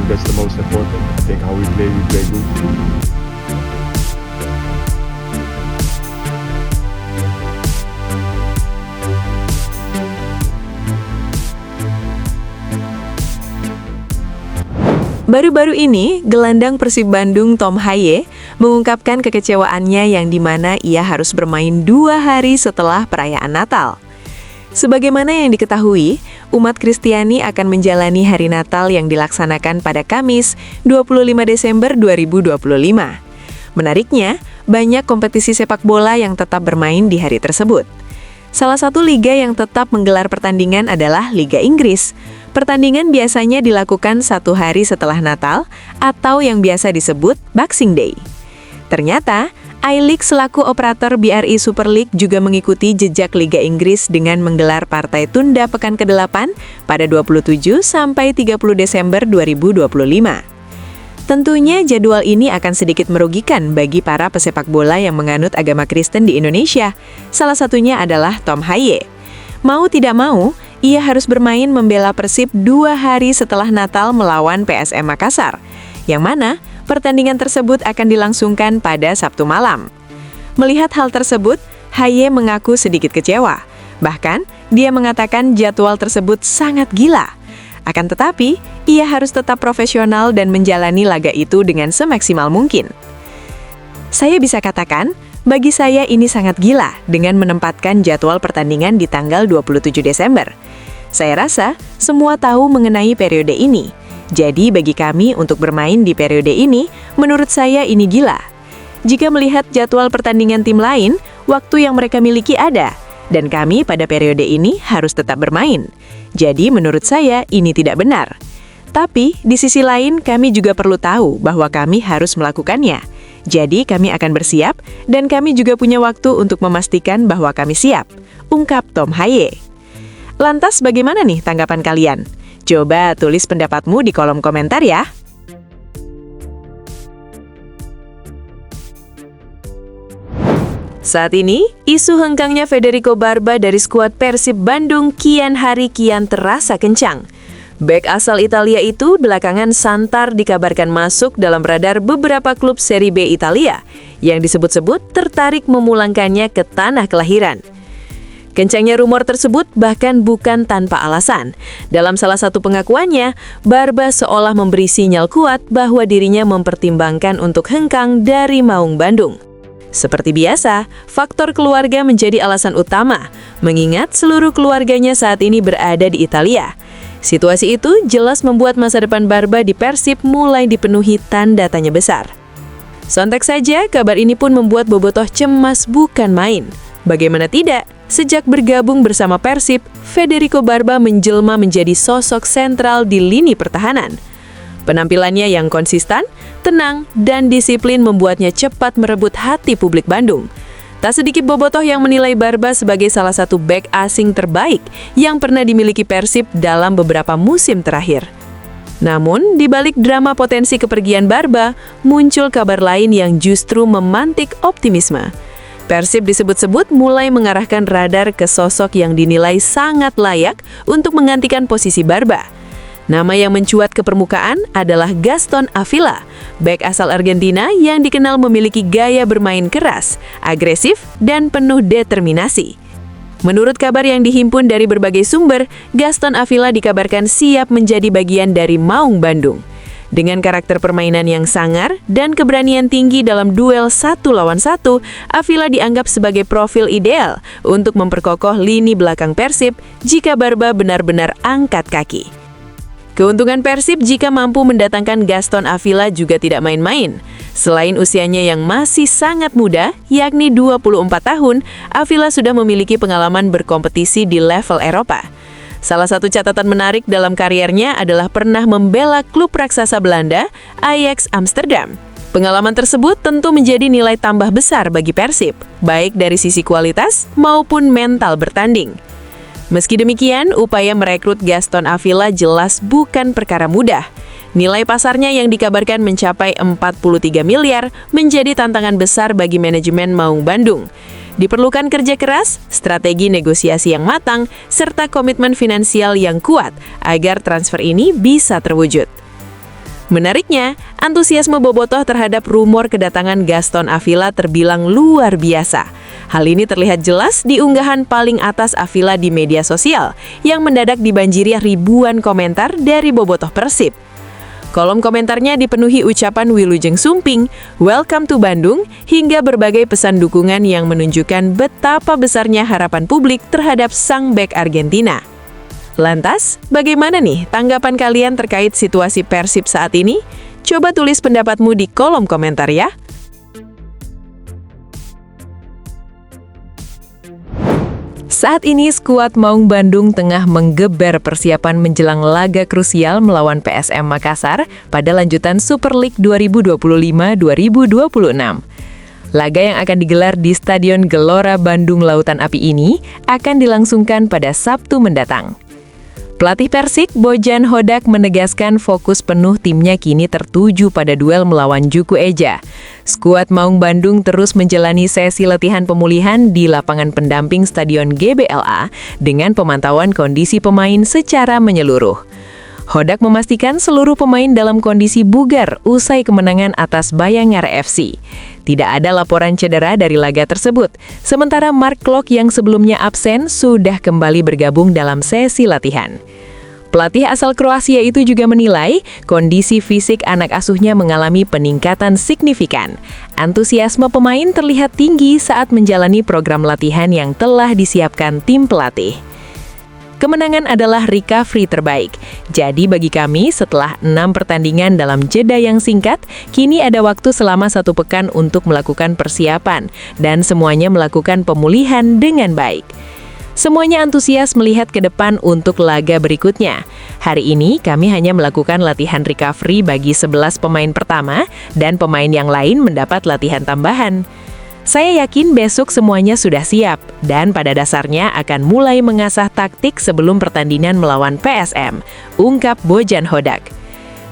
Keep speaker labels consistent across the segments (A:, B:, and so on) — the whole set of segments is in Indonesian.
A: think that's the most important. I think how we play good.
B: Baru-baru ini, gelandang Persib Bandung Tom Haye mengungkapkan kekecewaannya yang dimana ia harus bermain 2 hari setelah perayaan Natal. Sebagaimana yang diketahui, umat Kristiani akan menjalani hari Natal yang dilaksanakan pada Kamis 25 Desember 2025. Menariknya, banyak kompetisi sepak bola yang tetap bermain di hari tersebut. Salah satu liga yang tetap menggelar pertandingan adalah Liga Inggris. Pertandingan biasanya dilakukan 1 hari setelah Natal atau yang biasa disebut Boxing Day. Ternyata, I-League selaku operator BRI Super League juga mengikuti jejak Liga Inggris dengan menggelar partai tunda pekan ke-8 pada 27 sampai 30 Desember 2025. Tentunya jadwal ini akan sedikit merugikan bagi para pesepak bola yang menganut agama Kristen di Indonesia. Salah satunya adalah Tom Haye. Mau tidak mau, ia harus bermain membela Persib 2 hari setelah Natal melawan PSM Makassar, yang mana pertandingan tersebut akan dilangsungkan pada Sabtu malam. Melihat hal tersebut, Haye mengaku sedikit kecewa. Bahkan, dia mengatakan jadwal tersebut sangat gila. Akan tetapi, ia harus tetap profesional dan menjalani laga itu dengan semaksimal mungkin. Saya bisa katakan, bagi saya ini sangat gila dengan menempatkan jadwal pertandingan di tanggal 27 Desember. Saya rasa semua tahu mengenai periode ini. Jadi bagi kami untuk bermain di periode ini, menurut saya ini gila. Jika melihat jadwal pertandingan tim lain, waktu yang mereka miliki ada. Dan kami pada periode ini harus tetap bermain. Jadi menurut saya ini tidak benar. Tapi di sisi lain kami juga perlu tahu bahwa kami harus melakukannya. Jadi kami akan bersiap dan kami juga punya waktu untuk memastikan bahwa kami siap, ungkap Tom Haye. Lantas bagaimana nih tanggapan kalian? Coba tulis pendapatmu di kolom komentar ya. Saat ini, isu hengkangnya Federico Barba dari skuad Persib Bandung kian hari kian terasa kencang. Bek asal Italia itu belakangan santar dikabarkan masuk dalam radar beberapa klub Serie B Italia yang disebut-sebut tertarik memulangkannya ke tanah kelahiran. Kencangnya rumor tersebut bahkan bukan tanpa alasan. Dalam salah satu pengakuannya, Barba seolah memberi sinyal kuat bahwa dirinya mempertimbangkan untuk hengkang dari Maung Bandung. Seperti biasa, faktor keluarga menjadi alasan utama, mengingat seluruh keluarganya saat ini berada di Italia. Situasi itu jelas membuat masa depan Barba di Persib mulai dipenuhi tanda tanya besar. Sontak saja, kabar ini pun membuat bobotoh cemas bukan main. Bagaimana tidak, sejak bergabung bersama Persib, Federico Barba menjelma menjadi sosok sentral di lini pertahanan. Penampilannya yang konsisten, tenang, dan disiplin membuatnya cepat merebut hati publik Bandung. Tak sedikit bobotoh yang menilai Barba sebagai salah satu bek asing terbaik yang pernah dimiliki Persib dalam beberapa musim terakhir. Namun, di balik drama potensi kepergian Barba, muncul kabar lain yang justru memantik optimisme. Persib disebut-sebut mulai mengarahkan radar ke sosok yang dinilai sangat layak untuk menggantikan posisi Barba. Nama yang mencuat ke permukaan adalah Gaston Avila, bek asal Argentina yang dikenal memiliki gaya bermain keras, agresif, dan penuh determinasi. Menurut kabar yang dihimpun dari berbagai sumber, Gaston Avila dikabarkan siap menjadi bagian dari Maung Bandung. Dengan karakter permainan yang sangar dan keberanian tinggi dalam duel 1 lawan 1, Avila dianggap sebagai profil ideal untuk memperkokoh lini belakang Persib jika Barba benar-benar angkat kaki. Keuntungan Persib jika mampu mendatangkan Gaston Avila juga tidak main-main. Selain usianya yang masih sangat muda, yakni 24 tahun, Avila sudah memiliki pengalaman berkompetisi di level Eropa. Salah satu catatan menarik dalam kariernya adalah pernah membela klub raksasa Belanda, Ajax Amsterdam. Pengalaman tersebut tentu menjadi nilai tambah besar bagi Persib, baik dari sisi kualitas maupun mental bertanding. Meski demikian, upaya merekrut Gaston Avila jelas bukan perkara mudah. Nilai pasarnya yang dikabarkan mencapai 43 miliar menjadi tantangan besar bagi manajemen Maung Bandung. Diperlukan kerja keras, strategi negosiasi yang matang, serta komitmen finansial yang kuat agar transfer ini bisa terwujud. Menariknya, antusiasme bobotoh terhadap rumor kedatangan Gaston Avila terbilang luar biasa. Hal ini terlihat jelas di unggahan paling atas Avila di media sosial, yang mendadak dibanjiri ribuan komentar dari bobotoh Persib. Kolom komentarnya dipenuhi ucapan Wilujeng Sumping, "Welcome to Bandung," hingga berbagai pesan dukungan yang menunjukkan betapa besarnya harapan publik terhadap sang bek Argentina. Lantas, bagaimana nih tanggapan kalian terkait situasi Persib saat ini? Coba tulis pendapatmu di kolom komentar ya. Saat ini skuad Maung Bandung tengah menggeber persiapan menjelang laga krusial melawan PSM Makassar pada lanjutan Super League 2025-2026. Laga yang akan digelar di Stadion Gelora Bandung Lautan Api ini akan dilangsungkan pada Sabtu mendatang. Pelatih Persik, Bojan Hodak, menegaskan fokus penuh timnya kini tertuju pada duel melawan Juku Eja. Skuad Maung Bandung terus menjalani sesi latihan pemulihan di lapangan pendamping Stadion GBLA dengan pemantauan kondisi pemain secara menyeluruh. Hodak memastikan seluruh pemain dalam kondisi bugar usai kemenangan atas Bayangkara FC. Tidak ada laporan cedera dari laga tersebut, sementara Mark Klok yang sebelumnya absen sudah kembali bergabung dalam sesi latihan. Pelatih asal Kroasia itu juga menilai kondisi fisik anak asuhnya mengalami peningkatan signifikan. Antusiasme pemain terlihat tinggi saat menjalani program latihan yang telah disiapkan tim pelatih. Kemenangan adalah recovery terbaik. Jadi bagi kami setelah 6 pertandingan dalam jeda yang singkat, kini ada waktu selama 1 pekan untuk melakukan persiapan dan semuanya melakukan pemulihan dengan baik. Semuanya antusias melihat ke depan untuk laga berikutnya. Hari ini kami hanya melakukan latihan recovery bagi 11 pemain pertama dan pemain yang lain mendapat latihan tambahan. Saya yakin besok semuanya sudah siap dan pada dasarnya akan mulai mengasah taktik sebelum pertandingan melawan PSM, ungkap Bojan Hodak.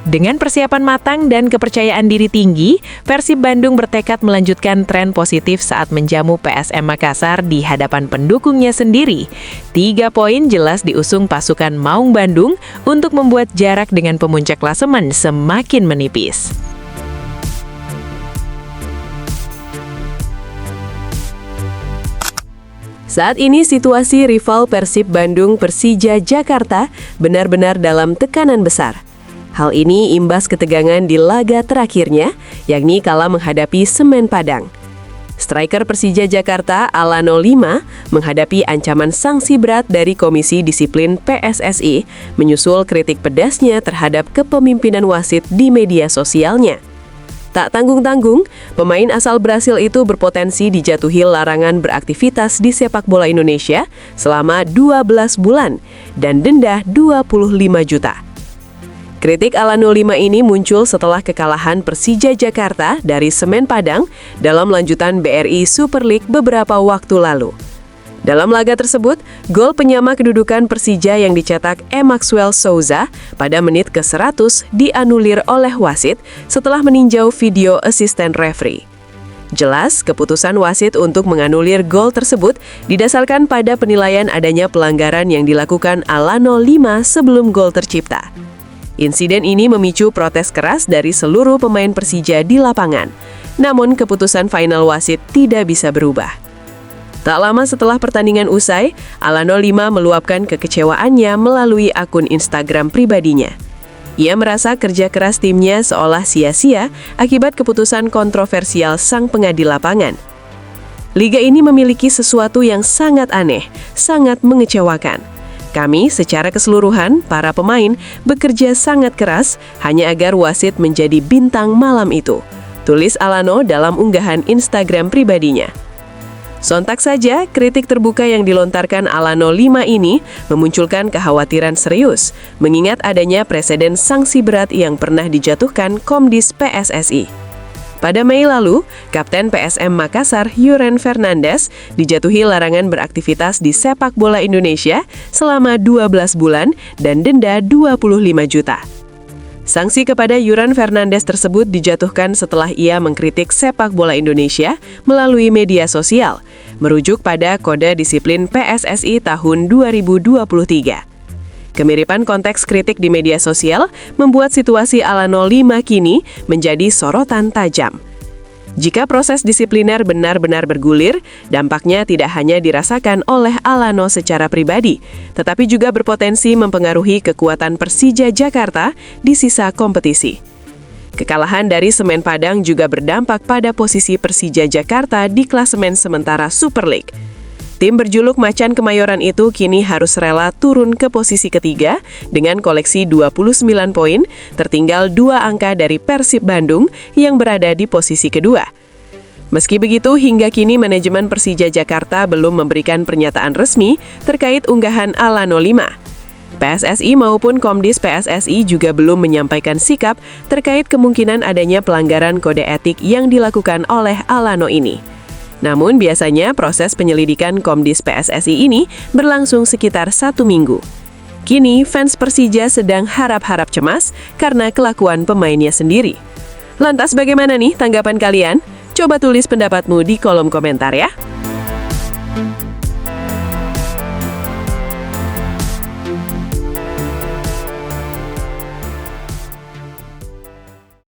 B: Dengan persiapan matang dan kepercayaan diri tinggi, Persib Bandung bertekad melanjutkan tren positif saat menjamu PSM Makassar di hadapan pendukungnya sendiri. 3 poin jelas diusung pasukan Maung Bandung untuk membuat jarak dengan pemuncak klasemen semakin menipis. Saat ini situasi rival Persib Bandung Persija Jakarta benar-benar dalam tekanan besar. Hal ini imbas ketegangan di laga terakhirnya, yakni kala menghadapi Semen Padang. Striker Persija Jakarta Alano 5 menghadapi ancaman sanksi berat dari Komisi Disiplin PSSI menyusul kritik pedasnya terhadap kepemimpinan wasit di media sosialnya. Tak tanggung-tanggung, pemain asal Brasil itu berpotensi dijatuhi larangan beraktivitas di sepak bola Indonesia selama 12 bulan dan denda 25 juta. Kritik Alano 5 ini muncul setelah kekalahan Persija Jakarta dari Semen Padang dalam lanjutan BRI Super League beberapa waktu lalu. Dalam laga tersebut, gol penyama kedudukan Persija yang dicetak Maxwell Souza pada menit ke-100 dianulir oleh wasit setelah meninjau video asisten referee. Jelas, keputusan wasit untuk menganulir gol tersebut didasarkan pada penilaian adanya pelanggaran yang dilakukan Alano 5 sebelum gol tercipta. Insiden ini memicu protes keras dari seluruh pemain Persija di lapangan. Namun, keputusan final wasit tidak bisa berubah. Tak lama setelah pertandingan usai, Alano 5 meluapkan kekecewaannya melalui akun Instagram pribadinya. Ia merasa kerja keras timnya seolah sia-sia akibat keputusan kontroversial sang pengadil lapangan. Liga ini memiliki sesuatu yang sangat aneh, sangat mengecewakan. Kami secara keseluruhan, para pemain, bekerja sangat keras hanya agar wasit menjadi bintang malam itu, tulis Alano dalam unggahan Instagram pribadinya. Sontak saja, kritik terbuka yang dilontarkan Alano 5 ini memunculkan kekhawatiran serius, mengingat adanya preseden sanksi berat yang pernah dijatuhkan Komdis PSSI. Pada Mei lalu, Kapten PSM Makassar, Yuren Fernandes, dijatuhi larangan beraktivitas di sepak bola Indonesia selama 12 bulan dan denda 25 juta. Sanksi kepada Yuren Fernandes tersebut dijatuhkan setelah ia mengkritik sepak bola Indonesia melalui media sosial, merujuk pada Kode Disiplin PSSI tahun 2023. Kemiripan konteks kritik di media sosial membuat situasi ala 05 kini menjadi sorotan tajam. Jika proses disipliner benar-benar bergulir, dampaknya tidak hanya dirasakan oleh Alano secara pribadi, tetapi juga berpotensi mempengaruhi kekuatan Persija Jakarta di sisa kompetisi. Kekalahan dari Semen Padang juga berdampak pada posisi Persija Jakarta di klasemen sementara Super League. Tim berjuluk Macan Kemayoran itu kini harus rela turun ke posisi ketiga dengan koleksi 29 poin, tertinggal 2 angka dari Persib Bandung yang berada di posisi kedua. Meski begitu, hingga kini manajemen Persija Jakarta belum memberikan pernyataan resmi terkait unggahan ala 05. PSSI maupun Komdis PSSI juga belum menyampaikan sikap terkait kemungkinan adanya pelanggaran kode etik yang dilakukan oleh Alano ini. Namun biasanya proses penyelidikan Komdis PSSI ini berlangsung sekitar 1 minggu. Kini fans Persija sedang harap-harap cemas karena kelakuan pemainnya sendiri. Lantas bagaimana nih tanggapan kalian? Coba tulis pendapatmu di kolom komentar ya.